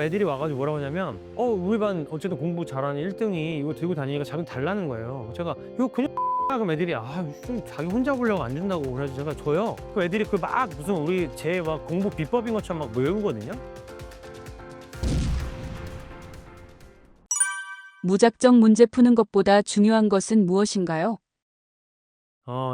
애들이 와가지고 뭐라고 하냐면 우리 반 어쨌든 공부 잘하는 1등이 이거 들고 다니니까 자기는 달라는 거예요. 제가 이거 그냥 그럼 애들이 좀 자기 혼자 보려고 안 준다고 그래서 제가 줘요. 그 애들이 그 막 무슨 우리 제 막 공부 비법인 것처럼 막 외우거든요. 무작정 문제 푸는 것보다 중요한 것은 무엇인가요?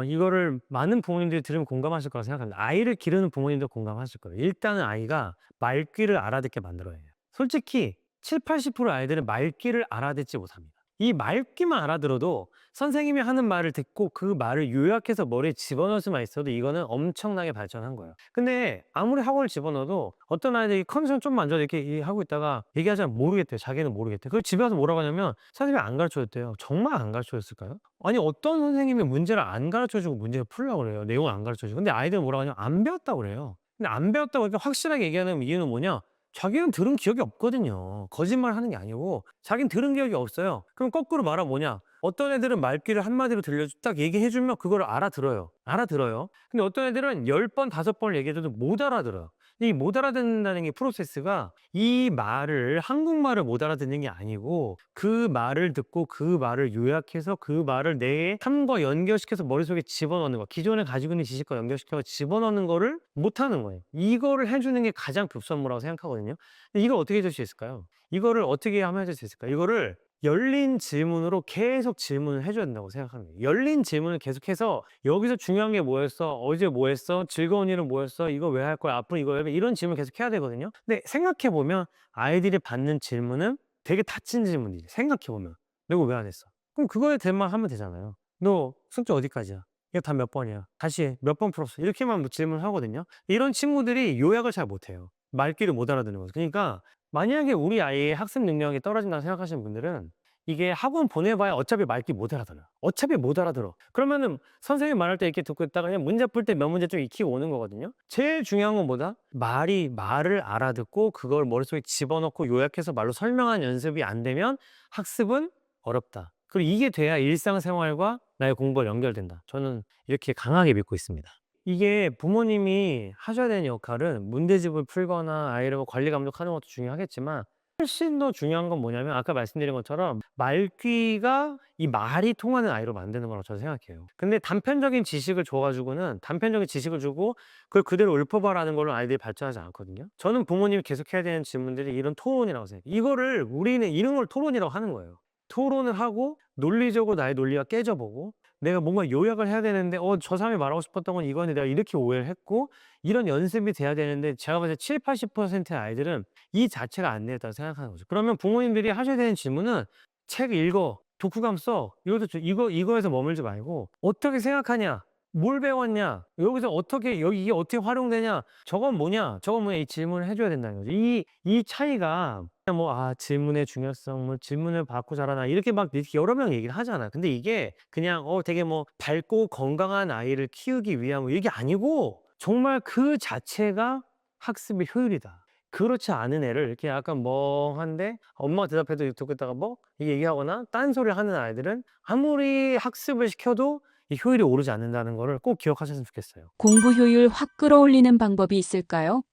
이거를 많은 부모님들이 들으면 공감하실 거라고 생각합니다. 아이를 기르는 부모님도 공감하실 거예요. 일단은 아이가 말귀를 알아듣게 만들어야 해요. 솔직히 70~80% 아이들은 말귀를 알아듣지 못합니다. 이 말귀만 알아들어도 선생님이 하는 말을 듣고 그 말을 요약해서 머리에 집어넣을 수만 있어도 이거는 엄청나게 발전한 거예요. 근데 아무리 학원을 집어넣어도 어떤 아이들이 컨디션 좀 안 좋아서 이렇게 하고 있다가 얘기하자면 모르겠대요. 자기는 모르겠대요. 그리고 집에 와서 뭐라고 하냐면 선생님이 안 가르쳐줬대요. 정말 안 가르쳐줬을까요? 아니 어떤 선생님이 문제를 안 가르쳐 주고 문제를 풀려고 그래요. 내용을 안 가르쳐 주고. 근데 아이들은 뭐라고 하냐면 안 배웠다고 그래요. 근데 안 배웠다고 이렇게 확실하게 얘기하는 이유는 뭐냐? 자기는 들은 기억이 없거든요. 거짓말하는 게 아니고 자기는 들은 기억이 없어요. 그럼 거꾸로 말하면 뭐냐? 어떤 애들은 말귀를 한마디로 들려주 딱 얘기해 주면 그걸 알아들어요. 알아들어요. 근데 어떤 애들은 10번, 5번을 얘기해줘도 못 알아들어요. 이 못 알아듣는다는 게 프로세스가 이 말을 한국말을 못 알아듣는 게 아니고 그 말을 듣고 그 말을 요약해서 그 말을 내 삶과 연결시켜서 머릿속에 집어넣는 거. 기존에 가지고 있는 지식과 연결시켜서 집어넣는 거를 못하는 거예요. 이거를 해주는 게 가장 급선무라고 생각하거든요. 근데 이걸 어떻게 해줄 수 있을까요? 이거를 어떻게 하면 해줄 수 있을까요? 이거를 열린 질문으로 계속 질문을 해줘야 된다고 생각합니다. 열린 질문을 계속해서 여기서 중요한 게 뭐였어? 어제 뭐 했어? 즐거운 일은 뭐였어? 이거 왜 할 거야? 앞으로 이거 왜? 이런 질문 계속 해야 되거든요. 근데 생각해보면 아이들이 받는 질문은 되게 닫힌 질문이지. 생각해보면. 너 이거 왜 안 했어? 그럼 그거에 대만 하면 되잖아요. 너 숙제 어디까지야? 이거 다 몇 번이야? 다시 해. 몇 번 풀었어? 이렇게만 질문을 하거든요. 이런 친구들이 요약을 잘 못해요. 말귀를 못 알아듣는 거죠. 그러니까 만약에 우리 아이의 학습 능력이 떨어진다고 생각하시는 분들은 이게 학원 보내봐야 어차피 말귀 못 알아들어요. 어차피 못 알아들어. 그러면은 선생님 말할 때 이렇게 듣고 있다가 그냥 문제 풀 때 몇 문제 좀 익히고 오는 거거든요. 제일 중요한 건 뭐다? 말을 알아듣고 그걸 머릿속에 집어넣고 요약해서 말로 설명하는 연습이 안 되면 학습은 어렵다. 그리고 이게 돼야 일상생활과 나의 공부가 연결된다. 저는 이렇게 강하게 믿고 있습니다. 이게 부모님이 하셔야 되는 역할은 문제집을 풀거나 아이를 뭐 관리 감독하는 것도 중요하겠지만 훨씬 더 중요한 건 뭐냐면 아까 말씀드린 것처럼 말귀가 이 말이 통하는 아이로 만드는 거라고 저는 생각해요. 근데 단편적인 지식을 줘 가지고는 단편적인 지식을 주고 그걸 그대로 읊어봐라는 걸로 아이들이 발전하지 않거든요. 저는 부모님이 계속 해야 되는 질문들이 이런 토론이라고 생각해요. 이거를 우리는 이런 걸 토론이라고 하는 거예요. 토론을 하고 논리적으로 나의 논리가 깨져보고 내가 뭔가 요약을 해야 되는데 저 사람이 말하고 싶었던 건 이거는 내가 이렇게 오해를 했고 이런 연습이 돼야 되는데 제가 봤을 때 70~80%의 아이들은 이 자체가 안 되었다고 생각하는 거죠. 그러면 부모님들이 하셔야 되는 질문은 "책 읽어. 독후감 써." 이것도 이거에서 머물지 말고 "어떻게 생각하냐? 뭘 배웠냐? 여기서 어떻게 여기 이게 어떻게 활용되냐? 저건 뭐냐? 저건 뭐냐?" 이 질문을 해 줘야 된다는 거죠. 이 차이가 뭐 질문의 중요성, 뭐 질문을 받고 자라나 이렇게 막 이렇게 여러 명 얘기를 하잖아. 근데 이게 그냥 되게 뭐 밝고 건강한 아이를 키우기 위한 뭐 이게 아니고 정말 그 자체가 학습의 효율이다. 그렇지 않은 애를 이렇게 약간 멍한데 엄마가 대답해도 듣고 있다가 뭐 이게 얘기하거나 딴소리를 하는 아이들은 아무리 학습을 시켜도 이 효율이 오르지 않는다는 거를 꼭 기억하셨으면 좋겠어요. 공부 효율 확 끌어올리는 방법이 있을까요?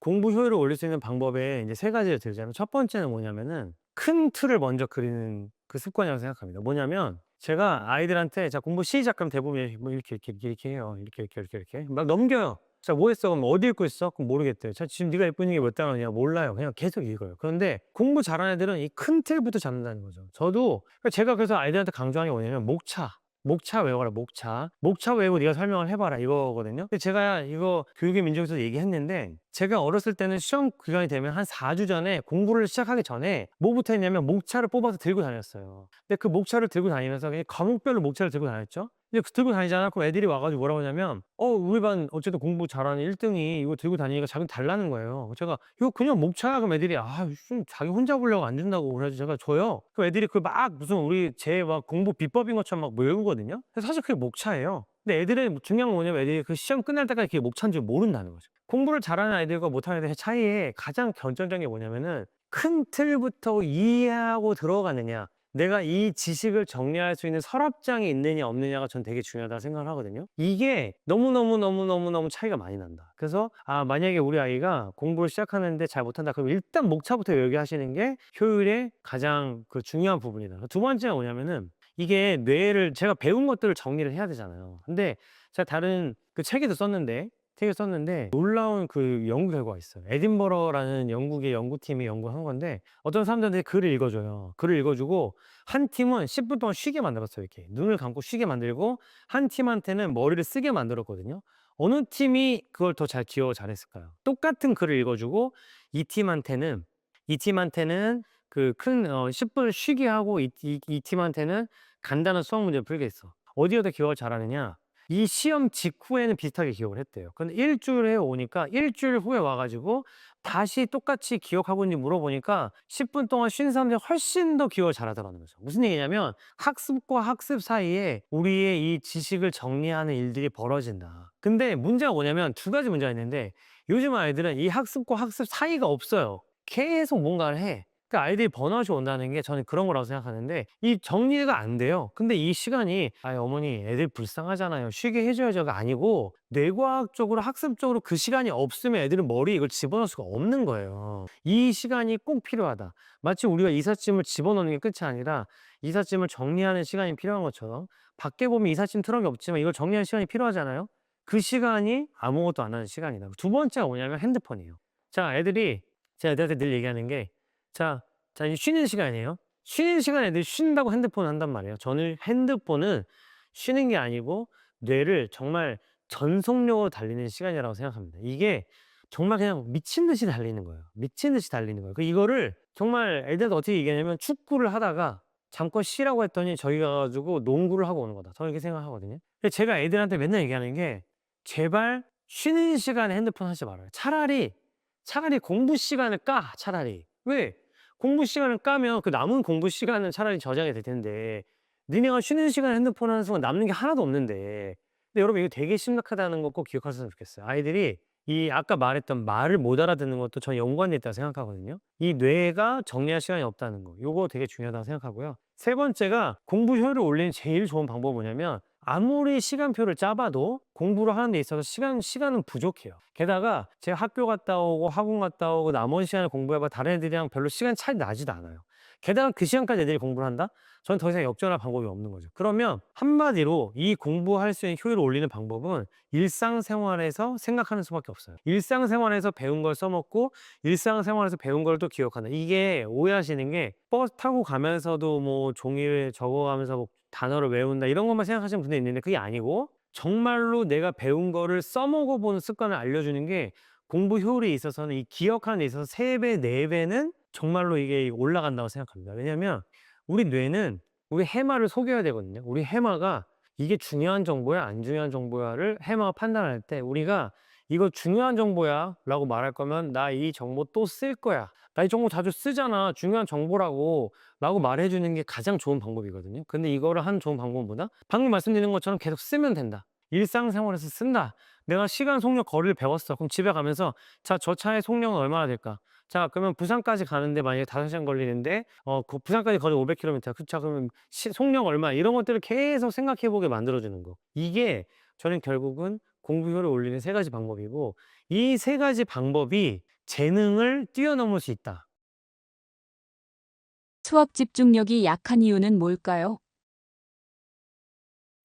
공부 효율을 올릴 수 있는 방법에 이제 세 가지를 들자면 첫 번째는 뭐냐면은 큰 틀을 먼저 그리는 그 습관이라고 생각합니다. 뭐냐면 제가 아이들한테 "자 공부 시작." 그럼 대부분 뭐 이렇게 해요. 이렇게 막 넘겨요. "자 뭐 했어?" 그럼 "어디 읽고 있어?" 그럼 모르겠대요. "자 지금 네가 읽고 있는 게 몇 단원이야?" 몰라요. 그냥 계속 읽어요. 그런데 공부 잘하는 애들은 이 큰 틀부터 잡는다는 거죠. 저도 제가 그래서 아이들한테 강조하는 게 뭐냐면 목차 외워라 목차. 목차 외우고 네가 설명을 해 봐라 이거거든요. 근데 제가 이거 교육의 민족에서 얘기했는데 제가 어렸을 때는 시험 기간이 되면 한 4주 전에 공부를 시작하기 전에 뭐부터 했냐면 목차를 뽑아서 들고 다녔어요. 근데 그 목차를 들고 다니면서 그냥 과목별로 목차를 들고 다녔죠. 이제 들고 다니잖아. 그럼 애들이 와 가지고 뭐라고 하냐면 우리 반 어쨌든 공부 잘하는 1 등이 이거 들고 다니니까 자기는 달라는 거예요. 제가 "이거 그냥 목차야." 그럼 애들이 좀 자기 혼자 보려고 안 준다고 그래 가지고 제가 줘요. 그럼 애들이 그 막 무슨 우리 제 막 공부 비법인 것처럼 막 외우거든요. 근데 사실 그게 목차예요. 근데 애들의 중요한 건 뭐냐면 애들이 그 시험 끝날 때까지 그게 목차인 줄 모른다는 거죠. 공부를 잘하는 아이들과 못하는 아이들의 차이의 가장 결정적인 게 뭐냐면은 큰 틀부터 이해하고 들어가느냐 내가 이 지식을 정리할 수 있는 서랍장이 있느냐 없느냐가 전 되게 중요하다고 생각을 하거든요. 이게 너무너무너무너무너무 차이가 많이 난다. 그래서 만약에 우리 아이가 공부를 시작하는데 잘 못한다 그럼 일단 목차부터 얘기하시는 게 효율의 가장 그 중요한 부분이다. 두 번째가 뭐냐면은 이게 뇌를 제가 배운 것들을 정리를 해야 되잖아요. 근데 제가 다른 그 책을 썼는데 놀라운 그 연구 결과가 있어요. 에딘버러라는 영국의 연구팀이 연구한 건데 어떤 사람들한테 글을 읽어줘요. 글을 읽어주고 한 팀은 10분 동안 쉬게 만들었어요. 이렇게 눈을 감고 쉬게 만들고 한 팀한테는 머리를 쓰게 만들었거든요. 어느 팀이 그걸 더 잘 기억 잘했을까요? 똑같은 글을 읽어주고 이 팀한테는 그 큰 10분 쉬게 하고 이 팀한테는 간단한 수학 문제를 풀게 했어. 어디가 더 기억을 잘하느냐? 이 시험 직후에는 비슷하게 기억을 했대요. 근데 일주일 후에 오니까 일주일 후에 와 가지고 다시 똑같이 기억하고 있는지 물어보니까 10분 동안 쉰 사람들이 훨씬 더 기억을 잘하더라는 거죠. 무슨 얘기냐면 학습과 학습 사이에 우리의 이 지식을 정리하는 일들이 벌어진다. 근데 문제가 뭐냐면 두 가지 문제가 있는데 요즘 아이들은 이 학습과 학습 사이가 없어요. 계속 뭔가를 해. 그 아이들이 번아웃이 온다는 게 저는 그런 거라고 생각하는데 이 정리가 안 돼요. 근데 이 시간이 어머니 애들 불쌍하잖아요. 쉬게 해줘야죠가 아니고 뇌과학적으로 학습적으로 그 시간이 없으면 애들은 머리에 이걸 집어넣을 수가 없는 거예요. 이 시간이 꼭 필요하다. 마치 우리가 이삿짐을 집어넣는 게 끝이 아니라 이삿짐을 정리하는 시간이 필요한 것처럼 밖에 보면 이삿짐 트럭이 없지만 이걸 정리하는 시간이 필요하잖아요. 그 시간이 아무것도 안 하는 시간이다. 두 번째가 뭐냐면 핸드폰이에요. 제가 애들한테 늘 얘기하는 게 이제 쉬는 시간이에요. 쉬는 시간에 애들이 쉰다고 핸드폰을 한단 말이에요. 저는 핸드폰은 쉬는 게 아니고 뇌를 정말 전속력으로 달리는 시간이라고 생각합니다. 이게 정말 그냥 미친 듯이 달리는 거예요. 미친 듯이 달리는 거예요. 이거를 정말 애들한테 어떻게 얘기하냐면 축구를 하다가 잠깐 쉬라고 했더니 저기 가 가지고 농구를 하고 오는 거다. 저는 이렇게 생각하거든요. 근데 제가 애들한테 맨날 얘기하는 게 제발 쉬는 시간에 핸드폰 하지 말아요. 차라리 공부 시간을 까, 차라리. 왜? 공부 시간을 까면 그 남은 공부 시간은 차라리 저장이 될 텐데 니네가 쉬는 시간에 핸드폰 하는 순간 남는 게 하나도 없는데. 근데 여러분 이거 되게 심각하다는 거 꼭 기억하셨으면 좋겠어요. 아이들이 이 아까 말했던 말을 못 알아듣는 것도 저는 연관돼 있다고 생각하거든요. 이 뇌가 정리할 시간이 없다는 거. 요거 되게 중요하다고 생각하고요. 세 번째가 공부 효율을 올리는 제일 좋은 방법은 뭐냐면 아무리 시간표를 짜봐도 공부를 하는 데 있어서 시간은 부족해요. 게다가 제가 학교 갔다 오고 학원 갔다 오고 나머지 시간에 공부해봐 다른 애들이랑 별로 시간 차이 나지도 않아요. 게다가 그 시간까지 애들이 공부를 한다? 저는 더 이상 역전할 방법이 없는 거죠. 그러면 한마디로 이 공부할 수 있는 효율을 올리는 방법은 일상생활에서 생각하는 수밖에 없어요. 일상생활에서 배운 걸 써먹고 일상생활에서 배운 걸 또 기억한다. 이게 오해하시는 게 버스 타고 가면서도 뭐 종이를 적어가면서 뭐 단어를 외운다 이런 것만 생각하시는 분들이 있는데 그게 아니고 정말로 내가 배운 거를 써먹어 보는 습관을 알려주는 게 공부 효율에 있어서는 이 기억하는 데 있어서 3배, 4배는 정말로 이게 올라간다고 생각합니다. 왜냐면 우리 뇌는 우리 해마를 속여야 되거든요. 우리 해마가 이게 중요한 정보야, 안 중요한 정보야를 해마가 판단할 때 우리가 이거 중요한 정보야 라고 말할 거면 나 이 정보 또 쓸 거야. 나 이 정보 자주 쓰잖아. 중요한 정보라고 라고 말해주는 게 가장 좋은 방법이거든요. 근데 이거를 하는 좋은 방법은 뭐다? 방금 말씀드린 것처럼 계속 쓰면 된다. 일상생활에서 쓴다. 내가 시간 속력 거리를 배웠어. 그럼 집에 가면서 자, 저 차의 속력은 얼마나 될까? 자, 그러면 부산까지 가는데 만약에 5시간 걸리는데 그 부산까지 거리 500km. 그쵸? 그러면 속력 얼마? 이런 것들을 계속 생각해 보게 만들어 주는 거. 이게 저는 결국은 공부 효율을 올리는 3가지 방법이고 이 3가지 방법이 재능을 뛰어넘을 수 있다. 수학 집중력이 약한 이유는 뭘까요?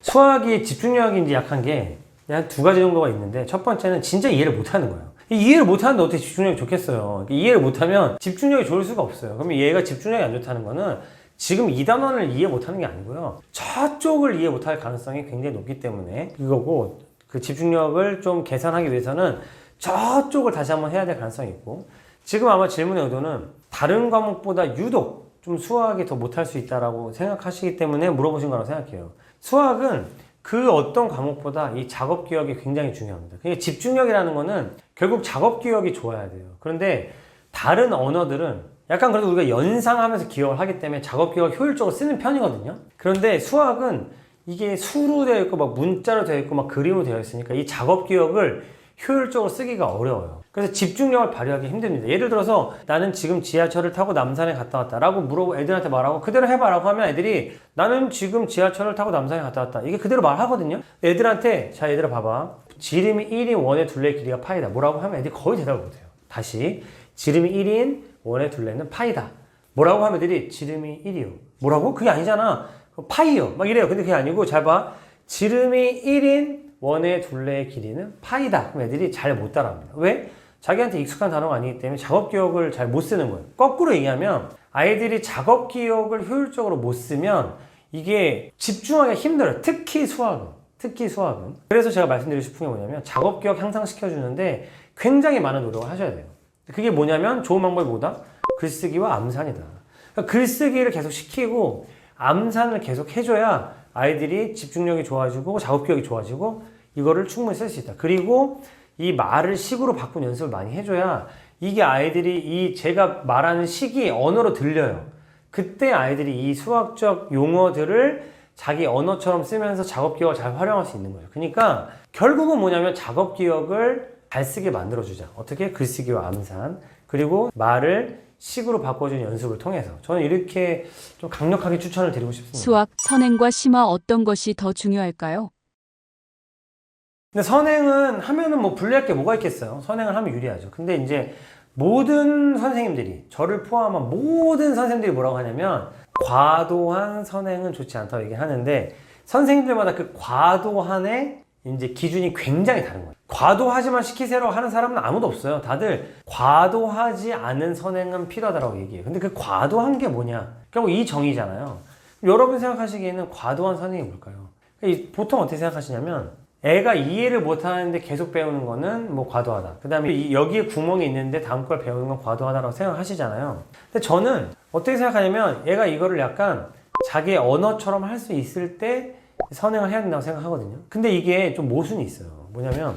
수학이 집중력이 이제 약한 게 한 2가지 정도가 있는데 첫 번째는 진짜 이해를 못하는 거예요. 이해를 못하는데 어떻게 집중력이 좋겠어요. 이해를 못하면 집중력이 좋을 수가 없어요. 그러면 얘가 집중력이 안 좋다는 거는 지금 이 단원을 이해 못하는 게 아니고요. 저쪽을 이해 못할 가능성이 굉장히 높기 때문에 이거고 그 집중력을 좀 개선하기 위해서는 저쪽을 다시 한번 해야 될 가능성이 있고 지금 아마 질문의 의도는 다른 과목보다 유독 좀 수학이 더 못할 수 있다라고 생각하시기 때문에 물어보신 거라고 생각해요. 수학은 그 어떤 과목보다 이 작업 기억이 굉장히 중요합니다. 그러니까 집중력이라는 거는 결국 작업 기억이 좋아야 돼요. 그런데 다른 언어들은 약간 그래도 우리가 연상하면서 기억을 하기 때문에 작업 기억을 효율적으로 쓰는 편이거든요. 그런데 수학은 이게 수로 되어 있고 막 문자로 되어 있고 막 그림으로 되어 있으니까 이 작업 기억을 효율적으로 쓰기가 어려워요. 그래서 집중력을 발휘하기 힘듭니다. 예를 들어서 나는 지금 지하철을 타고 남산에 갔다 왔다 라고 물어보고 애들한테 말하고 그대로 해봐 라고 하면 애들이 나는 지금 지하철을 타고 남산에 갔다 왔다 이게 그대로 말하거든요. 애들한테 자 얘들아 봐봐 지름이 1인 원의 둘레의 길이가 파이다 뭐라고 하면 애들이 거의 대답을 못해요. 다시 지름이 1인 원의 둘레는 파이다 뭐라고 하면 애들이 지름이 1이요 뭐라고? 그게 아니잖아 파이요 막 이래요. 근데 그게 아니고 잘 봐 지름이 1인 원의 둘레의 길이는 파이다 그럼 애들이 잘 못 따라합니다. 왜? 자기한테 익숙한 단어가 아니기 때문에 작업 기억을 잘 못 쓰는 거예요. 거꾸로 얘기하면 아이들이 작업 기억을 효율적으로 못 쓰면 이게 집중하기가 힘들어요. 특히 수학은. 그래서 제가 말씀드리고 싶은 게 뭐냐면 작업 기억 향상시켜주는데 굉장히 많은 노력을 하셔야 돼요. 그게 뭐냐면 좋은 방법이 뭐다? 글쓰기와 암산이다. 그러니까 글쓰기를 계속 시키고 암산을 계속 해줘야 아이들이 집중력이 좋아지고 작업 기억이 좋아지고 이거를 충분히 쓸 수 있다. 그리고 이 말을 식으로 바꾼 연습을 많이 해줘야 이게 아이들이 이 제가 말하는 식이 언어로 들려요. 그때 아이들이 이 수학적 용어들을 자기 언어처럼 쓰면서 작업 기억을 잘 활용할 수 있는 거예요. 그러니까 결국은 뭐냐면 작업 기억을 잘 쓰게 만들어주자. 어떻게? 글쓰기와 암산 그리고 말을 식으로 바꿔주는 연습을 통해서 저는 이렇게 좀 강력하게 추천을 드리고 싶습니다. 수학, 선행과 심화 어떤 것이 더 중요할까요? 근데 선행은 하면은 뭐 불리할 게 뭐가 있겠어요. 선행을 하면 유리하죠. 근데 이제 모든 선생님들이 저를 포함한 모든 선생님들이 뭐라고 하냐면 과도한 선행은 좋지 않다고 얘기하는데 선생님들마다 그 과도한의 이제 기준이 굉장히 다른 거예요. 과도하지만 시키세요 하는 사람은 아무도 없어요. 다들 과도하지 않은 선행은 필요하다고 얘기해요. 근데 그 과도한 게 뭐냐? 결국 이 정의잖아요. 여러분 생각하시기에는 과도한 선행이 뭘까요? 보통 어떻게 생각하시냐면 애가 이해를 못하는데 계속 배우는 거는 뭐 과도하다. 그 다음에 여기에 구멍이 있는데 다음 걸 배우는 건 과도하다라고 생각하시잖아요. 근데 저는 어떻게 생각하냐면 얘가 이거를 약간 자기의 언어처럼 할 수 있을 때 선행을 해야 된다고 생각하거든요. 근데 이게 좀 모순이 있어요. 뭐냐면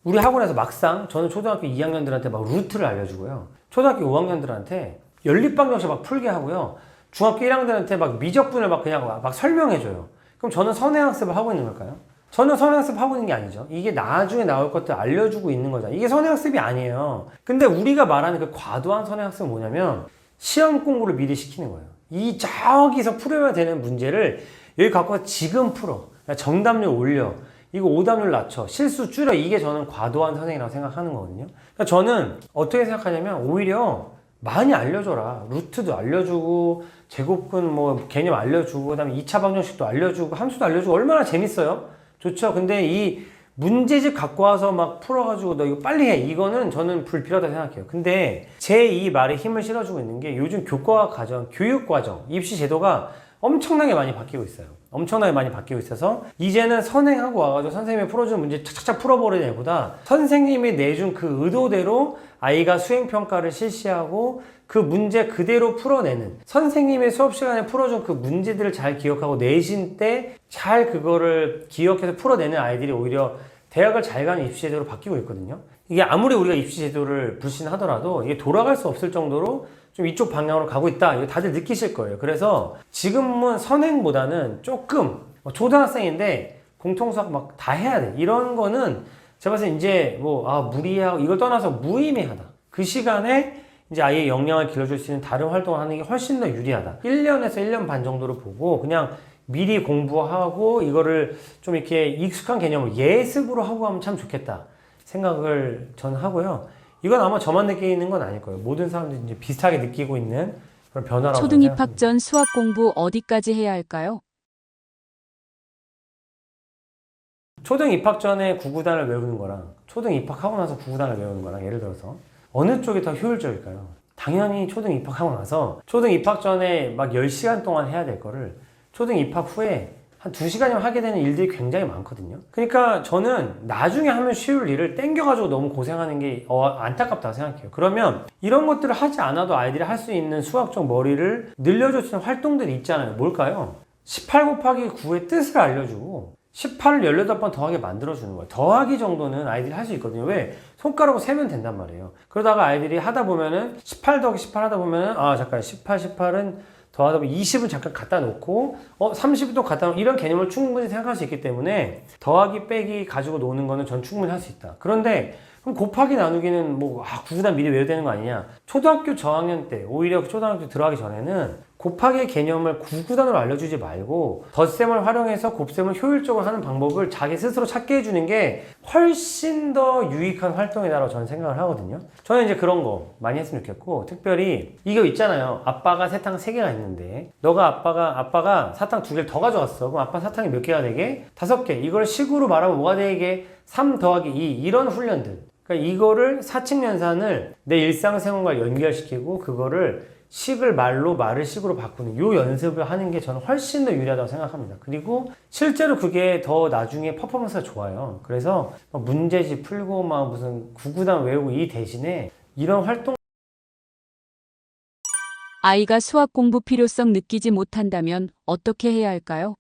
우리 학원에서 막상 저는 초등학교 2학년들한테 막 루트를 알려주고요. 초등학교 5학년들한테 연립방정식 막 풀게 하고요. 중학교 1학년들한테 막 미적분을 막 그냥 막 설명해줘요. 그럼 저는 선행학습을 하고 있는 걸까요? 저는 선행학습을 하고 있는 게 아니죠. 이게 나중에 나올 것들 알려주고 있는 거잖아요. 이게 선행학습이 아니에요. 근데 우리가 말하는 그 과도한 선행학습은 뭐냐면 시험 공부를 미리 시키는 거예요. 이 저기서 풀어야 되는 문제를 여기 갖고 와서 지금 풀어. 정답률 올려. 이거 오답률 낮춰. 실수 줄여. 이게 저는 과도한 선행이라고 생각하는 거거든요. 그러니까 저는 어떻게 생각하냐면 오히려 많이 알려줘라. 루트도 알려주고 제곱근 뭐 개념 알려주고 그다음에 2차 방정식도 알려주고 함수도 알려주고 얼마나 재밌어요? 좋죠. 근데 이 문제집 갖고 와서 막 풀어가지고 너 이거 빨리 해. 이거는 저는 불필요하다고 생각해요. 근데 제 이 말에 힘을 실어주고 있는 게 요즘 교과 과정, 교육 과정, 입시 제도가 엄청나게 많이 바뀌고 있어요. 엄청나게 많이 바뀌고 있어서 이제는 선행하고 와가지고 선생님이 풀어준 문제 착착착 풀어버리는 애보다 선생님이 내준 그 의도대로 아이가 수행평가를 실시하고 그 문제 그대로 풀어내는 선생님의 수업 시간에 풀어준 그 문제들을 잘 기억하고 내신 때 잘 그거를 기억해서 풀어내는 아이들이 오히려 대학을 잘 가는 입시 제도로 바뀌고 있거든요. 이게 아무리 우리가 입시 제도를 불신하더라도 이게 돌아갈 수 없을 정도로 좀 이쪽 방향으로 가고 있다. 이거 다들 느끼실 거예요. 그래서 지금은 선행보다는 조금 초등학생인데 공통수학 막 다 해야 돼. 이런 거는 제가 봤을 때 이제 무리하고 이걸 떠나서 무의미하다. 그 시간에 이제 아이의 역량을 길러줄 수 있는 다른 활동을 하는 게 훨씬 더 유리하다. 1년에서 1년 반 정도를 보고 그냥 미리 공부하고 이거를 좀 이렇게 익숙한 개념을 예습으로 하고 하면 참 좋겠다 생각을 저는 하고요. 이건 아마 저만 느끼는 건 아닐 거예요. 모든 사람들이 이제 비슷하게 느끼고 있는 그런 변화라고 초등 입학 생각합니다. 전 수학 공부 어디까지 해야 할까요? 초등 입학 전에 구구단을 외우는 거랑 초등 입학하고 나서 구구단을 외우는 거랑 예를 들어서 어느 쪽이 더 효율적일까요? 당연히 초등 입학하고 나서 초등 입학 전에 막 10시간 동안 해야 될 거를 초등 입학 후에 한 2시간이면 하게 되는 일들이 굉장히 많거든요. 그러니까 저는 나중에 하면 쉬울 일을 땡겨가지고 너무 고생하는 게 안타깝다고 생각해요. 그러면 이런 것들을 하지 않아도 아이들이 할 수 있는 수학적 머리를 늘려줄 수 있는 활동들이 있잖아요. 뭘까요? 18 곱하기 9의 뜻을 알려주고 18을 18번 더하게 만들어주는 거예요. 더하기 정도는 아이들이 할 수 있거든요. 왜? 손가락으로 세면 된단 말이에요. 그러다가 아이들이 하다 보면은 18 더하기 18 하다 보면은 잠깐 18은 더하다 보면 20은 잠깐 갖다 놓고 30도 갖다 놓고 이런 개념을 충분히 생각할 수 있기 때문에 더하기 빼기 가지고 노는 거는 전 충분히 할 수 있다. 그런데 그럼 곱하기 나누기는 구구단 미리 외워야 되는 거 아니냐? 초등학교 저학년 때, 오히려 초등학교 들어가기 전에는 곱하기의 개념을 구구단으로 알려주지 말고 덧셈을 활용해서 곱셈을 효율적으로 하는 방법을 자기 스스로 찾게 해주는 게 훨씬 더 유익한 활동이다라고 저는 생각을 하거든요. 저는 이제 그런 거 많이 했으면 좋겠고, 특별히 이거 있잖아요. 아빠가 사탕 3개가 있는데 아빠가 사탕 2개를 더 가져왔어. 그럼 아빠 사탕이 몇 개가 되게? 5개. 이걸 식으로 말하면 뭐가 되게? 3 더하기 2 이런 훈련들. 그러니까 이거를 사칙연산을 내 일상생활과 연결시키고 그거를 식을 말을 식으로 바꾸는 요 연습을 하는 게 저는 훨씬 더 유리하다고 생각합니다. 그리고 실제로 그게 더 나중에 퍼포먼스가 좋아요. 그래서 문제집 풀고 막 무슨 구구단 외우고 이 대신에 이런 활동. 아이가 수학 공부 필요성 느끼지 못한다면 어떻게 해야 할까요?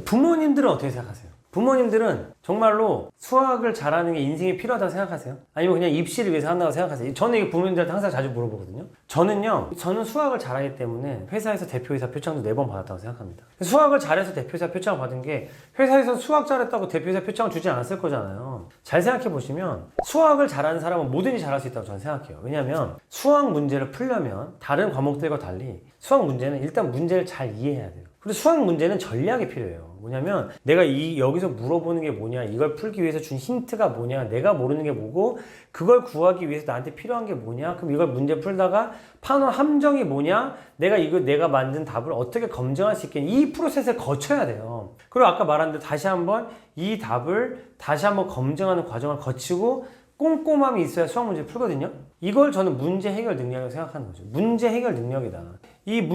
부모님들은 어떻게 생각하세요? 부모님들은 정말로 수학을 잘하는 게 인생에 필요하다고 생각하세요? 아니면 그냥 입시를 위해서 한다고 생각하세요? 저는 이게 부모님들한테 항상 자주 물어보거든요. 저는 수학을 잘하기 때문에 회사에서 대표이사 표창도 4번 받았다고 생각합니다. 수학을 잘해서 대표이사 표창을 받은 게 회사에서 수학 잘했다고 대표이사 표창을 주지 않았을 거잖아요. 잘 생각해 보시면 수학을 잘하는 사람은 뭐든지 잘할 수 있다고 저는 생각해요. 왜냐하면 수학 문제를 풀려면 다른 과목들과 달리 수학 문제는 일단 문제를 잘 이해해야 돼요. 그리고 수학 문제는 전략이 필요해요. 뭐냐면 내가 여기서 물어보는 게 뭐냐, 이걸 풀기 위해서 준 힌트가 뭐냐, 내가 모르는 게 뭐고 그걸 구하기 위해서 나한테 필요한 게 뭐냐, 그럼 이걸 문제 풀다가 판원 함정이 뭐냐, 내가 만든 답을 어떻게 검증할 수 있겠냐, 이 프로세스를 거쳐야 돼요. 그리고 아까 말한 대로 다시 한번 이 답을 다시 한번 검증하는 과정을 거치고 꼼꼼함이 있어야 수학 문제를 풀거든요. 이걸 저는 문제 해결 능력이라고 생각하는 거죠. 문제 해결 능력이다. 이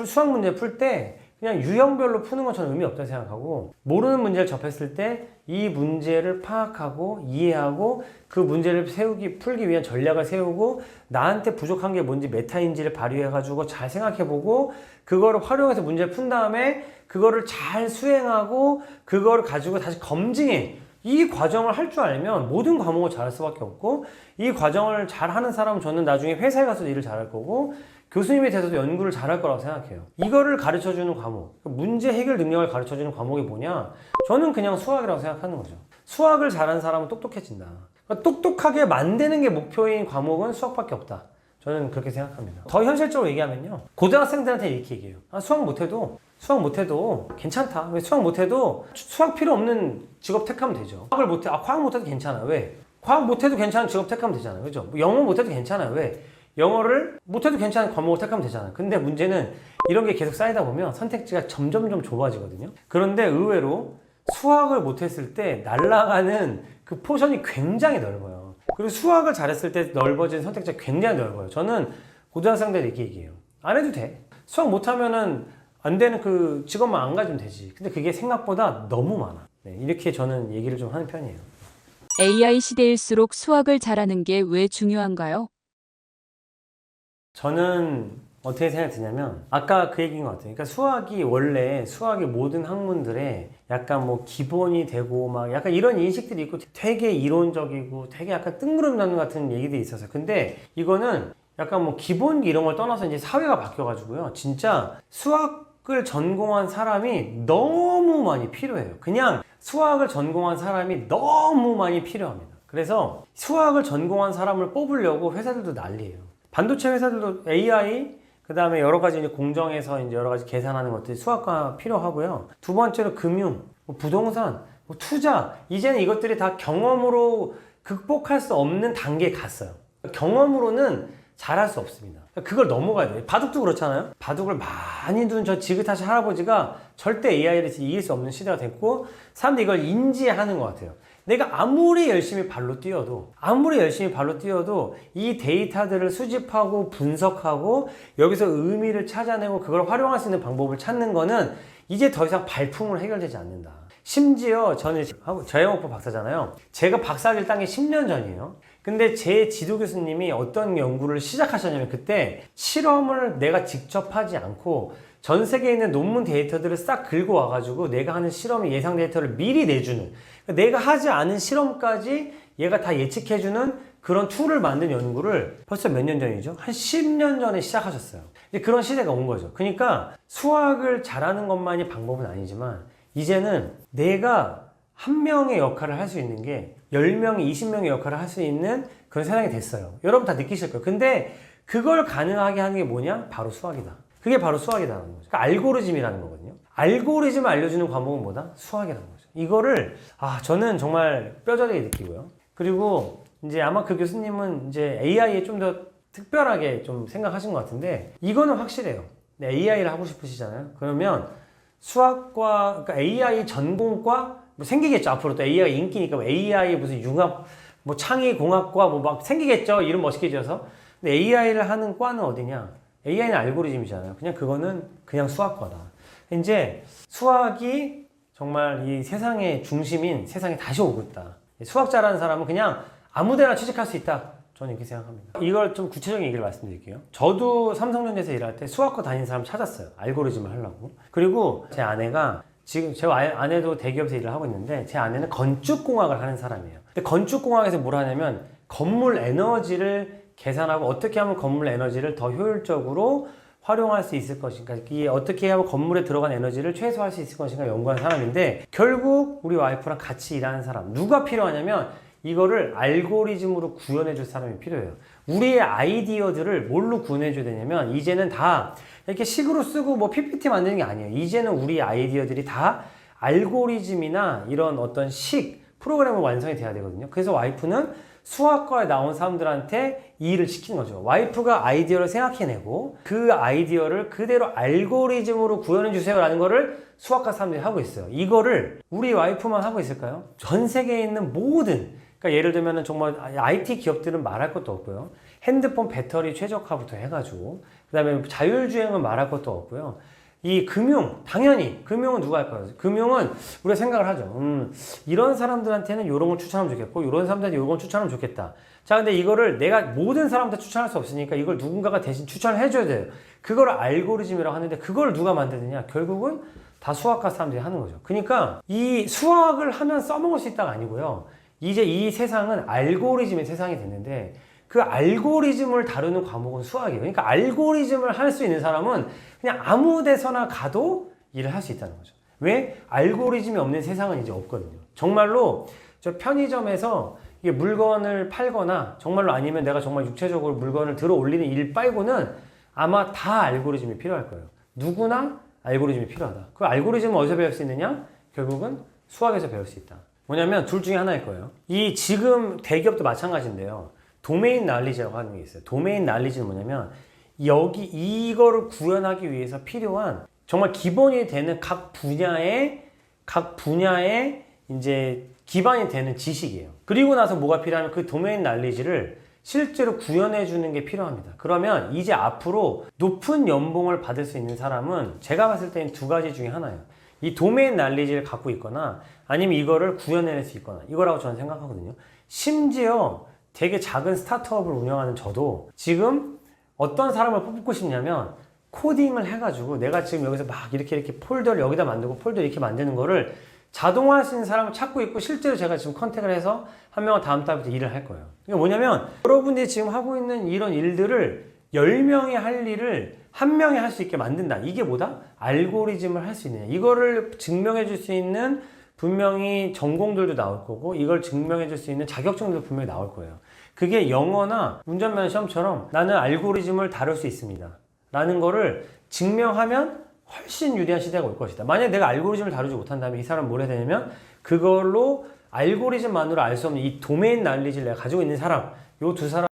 수학 문제를 풀 때 그냥 유형별로 푸는 건 저는 의미 없다고 생각하고, 모르는 문제를 접했을 때 이 문제를 파악하고 이해하고 그 문제를 풀기 위한 전략을 세우고 나한테 부족한 게 뭔지 메타인지를 발휘해가지고 잘 생각해보고 그거를 활용해서 문제를 푼 다음에 그거를 잘 수행하고 그거를 가지고 다시 검증해. 이 과정을 할 줄 알면 모든 과목을 잘할 수밖에 없고, 이 과정을 잘하는 사람은 저는 나중에 회사에 가서 일을 잘할 거고 교수님이 돼서도 연구를 잘할 거라고 생각해요. 이거를 가르쳐주는 과목, 문제 해결 능력을 가르쳐주는 과목이 뭐냐? 저는 그냥 수학이라고 생각하는 거죠. 수학을 잘하는 사람은 똑똑해진다. 그러니까 똑똑하게 만드는 게 목표인 과목은 수학밖에 없다. 저는 그렇게 생각합니다. 더 현실적으로 얘기하면요, 고등학생들한테 이렇게 얘기해요. 수학 못해도 괜찮다. 왜 수학 못해도 수학 필요 없는 직업 택하면 되죠. 과학 못해도 괜찮아. 왜? 과학 못해도 괜찮은 직업 택하면 되잖아요. 그죠? 영어 못해도 괜찮아요. 왜? 영어를 못해도 괜찮은 과목을 택하면 되잖아요. 근데 문제는 이런 게 계속 쌓이다 보면 선택지가 점점 좁아지거든요. 그런데 의외로 수학을 못했을 때 날아가는 그 포션이 굉장히 넓어요. 그리고 수학을 잘했을 때 넓어진 선택지가 굉장히 넓어요. 저는 고등학생들 이렇게 얘기해요. 안 해도 돼. 수학 못하면은 안 되는 그 직업만 안 가지면 되지. 근데 그게 생각보다 너무 많아. 네, 이렇게 저는 얘기를 좀 하는 편이에요. AI 시대일수록 수학을 잘하는 게 왜 중요한가요? 저는 어떻게 생각이 드냐면 아까 그 얘기인 것 같아요. 그러니까 수학이 모든 학문들의 약간 기본이 되고 막 약간 이런 인식들이 있고 되게 이론적이고 되게 약간 뜬구름 같은 얘기들이 있었어요. 근데 이거는 약간 기본기 이런 걸 떠나서 이제 사회가 바뀌어가지고요. 진짜 수학을 전공한 사람이 너무 많이 필요해요. 그냥 수학을 전공한 사람이 너무 많이 필요합니다. 그래서 수학을 전공한 사람을 뽑으려고 회사들도 난리예요. 반도체 회사들도 AI, 그 다음에 여러 가지 이제 공정에서 이제 여러 가지 계산하는 것들이 수학과 필요하고요. 두 번째로 금융, 부동산, 투자, 이제는 이것들이 다 경험으로 극복할 수 없는 단계에 갔어요. 경험으로는 잘할 수 없습니다. 그걸 넘어가야 돼요. 바둑도 그렇잖아요. 바둑을 많이 둔 저 지긋하신 할아버지가 절대 AI를 이길 수 없는 시대가 됐고, 사람들이 이걸 인지하는 것 같아요. 내가 아무리 열심히 발로 뛰어도 이 데이터들을 수집하고 분석하고 여기서 의미를 찾아내고 그걸 활용할 수 있는 방법을 찾는 거는 이제 더 이상 발품으로 해결되지 않는다. 심지어 저는 저영업부 박사잖아요. 제가 박사학위를 딴 게 10년 전이에요. 근데 제 지도 교수님이 어떤 연구를 시작하셨냐면, 그때 실험을 내가 직접 하지 않고 전 세계에 있는 논문 데이터들을 싹 긁어 와가지고 내가 하는 실험의 예상 데이터를 미리 내주는, 내가 하지 않은 실험까지 얘가 다 예측해주는 그런 툴을 만든 연구를 벌써 몇 년 전이죠? 한 10년 전에 시작하셨어요. 이제 그런 시대가 온 거죠. 그러니까 수학을 잘하는 것만이 방법은 아니지만 이제는 내가 한 명의 역할을 할 수 있는 게 10명이 20명의 역할을 할 수 있는 그런 세상이 됐어요. 여러분 다 느끼실 거예요. 근데 그걸 가능하게 하는 게 뭐냐? 바로 수학이다. 그게 바로 수학이라는 거죠. 그러니까 알고리즘이라는 거거든요. 알고리즘을 알려주는 과목은 뭐다? 수학이라는 거죠. 이거를 저는 정말 뼈저리게 느끼고요. 그리고 이제 아마 그 교수님은 이제 AI에 좀 더 특별하게 좀 생각하신 것 같은데 이거는 확실해요. AI를 하고 싶으시잖아요. 그러면 수학과 그러니까 AI 전공과 뭐 생기겠죠. 앞으로 또 AI가 인기니까 뭐 AI 무슨 융합 뭐 창의공학과 뭐 막 생기겠죠. 이름 멋있게 지어서. 근데 AI를 하는 과는 어디냐? AI는 알고리즘이잖아요. 그냥 그거는 그냥 수학과다. 이제 수학이 정말 이 세상의 중심인 세상에 다시 오고 있다. 수학 잘하는 사람은 그냥 아무데나 취직할 수 있다. 저는 이렇게 생각합니다. 이걸 좀 구체적인 얘기를 말씀드릴게요. 저도 삼성전자에서 일할 때 수학과 다니는 사람 찾았어요. 알고리즘을 하려고. 그리고 제 아내가 지금 제 아내도 대기업에서 일을 하고 있는데 제 아내는 건축공학을 하는 사람이에요. 근데 건축공학에서 뭘 하냐면 건물 에너지를 계산하고 어떻게 하면 건물 에너지를 더 효율적으로 활용할 수 있을 것인가, 이게 어떻게 하면 건물에 들어간 에너지를 최소화할 수 있을 것인가 연구하는 사람인데, 결국 우리 와이프랑 같이 일하는 사람 누가 필요하냐면 이거를 알고리즘으로 구현해 줄 사람이 필요해요. 우리의 아이디어들을 뭘로 구현해 줘야 되냐면 이제는 다 이렇게 식으로 쓰고 뭐 PPT 만드는 게 아니에요. 이제는 우리 아이디어들이 다 알고리즘이나 이런 어떤 프로그램을 완성이 돼야 되거든요. 그래서 와이프는 수학과에 나온 사람들한테 이 일을 시키는 거죠. 와이프가 아이디어를 생각해내고 그 아이디어를 그대로 알고리즘으로 구현해 주세요 라는 거를 수학과 사람들이 하고 있어요. 이거를 우리 와이프만 하고 있을까요? 전 세계에 있는 모든, 그러니까 예를 들면 정말 IT 기업들은 말할 것도 없고요. 핸드폰 배터리 최적화부터 해가지고 그 다음에 자율주행은 말할 것도 없고요. 이 금융, 당연히 금융은 누가 할까요? 금융은 우리가 생각을 하죠. 이런 사람들한테는 이런 걸 추천하면 좋겠고 이런 사람들한테 이런 걸 추천하면 좋겠다. 자, 근데 이거를 내가 모든 사람한테 추천할 수 없으니까 이걸 누군가가 대신 추천을 해줘야 돼요. 그걸 알고리즘이라고 하는데 그걸 누가 만드느냐? 결국은 다 수학과 사람들이 하는 거죠. 그러니까 이 수학을 하면 써먹을 수 있다가 아니고요. 이제 이 세상은 알고리즘의 세상이 됐는데 그 알고리즘을 다루는 과목은 수학이에요. 그러니까 알고리즘을 할 수 있는 사람은 그냥 아무 데서나 가도 일을 할 수 있다는 거죠. 왜? 알고리즘이 없는 세상은 이제 없거든요. 정말로 저 편의점에서 이게 물건을 팔거나 정말로 아니면 내가 정말 육체적으로 물건을 들어 올리는 일 빨고는 아마 다 알고리즘이 필요할 거예요. 누구나 알고리즘이 필요하다. 그 알고리즘은 어디서 배울 수 있느냐? 결국은 수학에서 배울 수 있다. 뭐냐면 둘 중에 하나일 거예요. 이 지금 대기업도 마찬가지인데요. 도메인 날리지라고 하는 게 있어요. 도메인 날리지는 뭐냐면 여기 이거를 구현하기 위해서 필요한 정말 기본이 되는 각 분야의 이제 기반이 되는 지식이에요. 그리고 나서 뭐가 필요하면 그 도메인 날리지를 실제로 구현해 주는 게 필요합니다. 그러면 이제 앞으로 높은 연봉을 받을 수 있는 사람은 제가 봤을 때는 두 가지 중에 하나예요. 이 도메인 날리지를 갖고 있거나 아니면 이거를 구현해낼 수 있거나, 이거라고 저는 생각하거든요. 심지어 되게 작은 스타트업을 운영하는 저도 지금 어떤 사람을 뽑고 싶냐면 코딩을 해가지고 내가 지금 여기서 막 이렇게 폴더를 여기다 만들고 폴더 이렇게 만드는 거를 자동화할 수 있는 사람을 찾고 있고, 실제로 제가 지금 컨택을 해서 한 명은 다음 달부터 일을 할 거예요. 이게 뭐냐면 여러분들이 지금 하고 있는 이런 일들을 10명이 할 일을 한 명이 할 수 있게 만든다. 이게 뭐다? 알고리즘을 할 수 있느냐. 이거를 증명해 줄 수 있는 분명히 전공들도 나올 거고 이걸 증명해 줄 수 있는 자격증도 분명히 나올 거예요. 그게 영어나 운전면허 시험처럼 나는 알고리즘을 다룰 수 있습니다 라는 거를 증명하면 훨씬 유리한 시대가 올 것이다. 만약에 내가 알고리즘을 다루지 못한다면 이 사람은 뭘 해야 되냐면 그걸로 알고리즘만으로 알 수 없는 이 도메인 날리지를 내가 가지고 있는 사람, 요 두 사람